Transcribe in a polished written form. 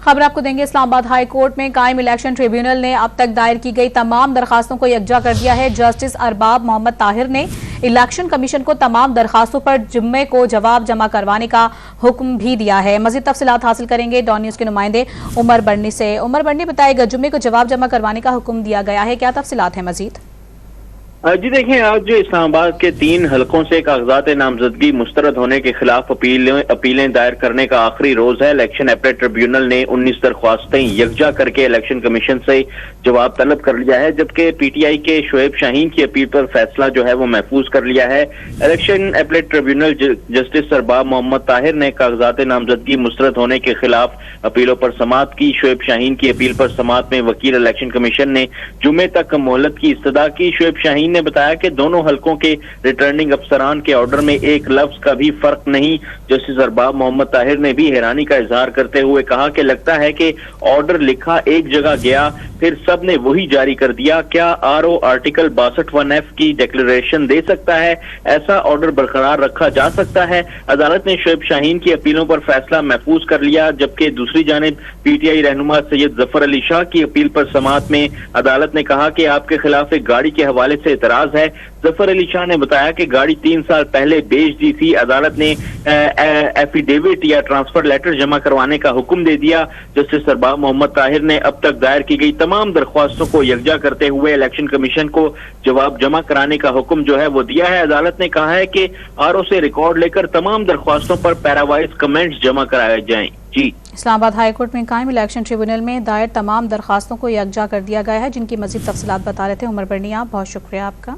खबर आपको देंगे। इस्लामाबाद हाई कोर्ट में कायम इलेक्शन ट्रिब्यूनल ने अब तक दायर की गई तमाम दरखास्तों को यकजा कर दिया है। जस्टिस अरबाब मोहम्मद ताहिर ने इलेक्शन कमीशन को तमाम दरखास्तों पर जुम्मे को जवाब जमा करवाने का हुक्म भी दिया है। मजीद तफसीलात हासिल करेंगे डॉन न्यूज के नुमाइंदे उमर बर्नी से। उमर बर्नी, बताएगा जुम्मे को जवाब जमा करवाने का हुक्म दिया गया है, क्या तफसीलात है मजीद? जी देखें, आज इस्लामाबाद के 3 हलकों से कागजात नामजदगी मुस्तरद होने के खिलाफ अपीलें दायर करने का आखिरी रोज है। इलेक्शन अपीलेट ट्रिब्यूनल ने 19 दरख्वास्तें यकजा करके इलेक्शन कमीशन से जवाब तलब कर लिया है, जबकि पीटीआई के शोएब शाहीन की अपील पर फैसला जो है वो महफूज कर लिया है। Election appellate tribunal justice Arbab Mohammad Tahir ने कागजात नामजदगी मुस्तरद होने के खिलाफ अपीलों पर समाअत की। शोएब शाहीन की अपील पर समाअत में वकील इलेक्शन कमीशन ने जुम्मे तक मोहलत की इस्तदा की। शोएब शाहीन ने बताया कि दोनों हलकों के रिटर्निंग अफसरान के ऑर्डर में एक लफ्ज का भी फर्क नहीं। जस्टिस अरबाब मोहम्मद ताहिर ने भी हैरानी का इजहार करते हुए कहा कि लगता है कि ऑर्डर लिखा एक जगह गया, फिर सब ने वही जारी कर दिया। क्या आरओ आर्टिकल 62(1)F की डिक्लेरेशन दे सकता है? ऐसा ऑर्डर बरकरार रखा जा सकता है? अदालत ने शोएब शाहीन की अपीलों पर फैसला महफूज कर लिया, जबकि दूसरी जानिब पीटीआई रहनुमा सैयद जफर अली शाह की अपील पर समाअत में अदालत ने कहा कि आपके खिलाफ एक गाड़ी के हवाले से एतराज है। जफर अली शाह ने बताया कि गाड़ी 3 साल पहले बेच दी थी। अदालत ने एफिडेविट या ट्रांसफर लेटर जमा करवाने का हुक्म दे दिया। जस्टिस अरबाब मोहम्मद ताहिर ने अब तक दायर की गई तमाम दरख्वास्तों को यकजा करते हुए इलेक्शन कमीशन को जवाब जमा कराने का हुक्म जो है वो दिया है। अदालत ने कहा है कि आरओ से रिकॉर्ड लेकर तमाम दरख्वास्तों पर पैरावाइज कमेंट्स जमा कराए जाएं। जी, इस्लामाबाद हाई कोर्ट में कायम इलेक्शन ट्रिब्यूनल में दायर तमाम दरखास्तों को यकजा कर दिया गया है, जिनकी मजीद तफसीलात बता रहे थे उमर बर्नी। आप बहुत शुक्रिया आपका।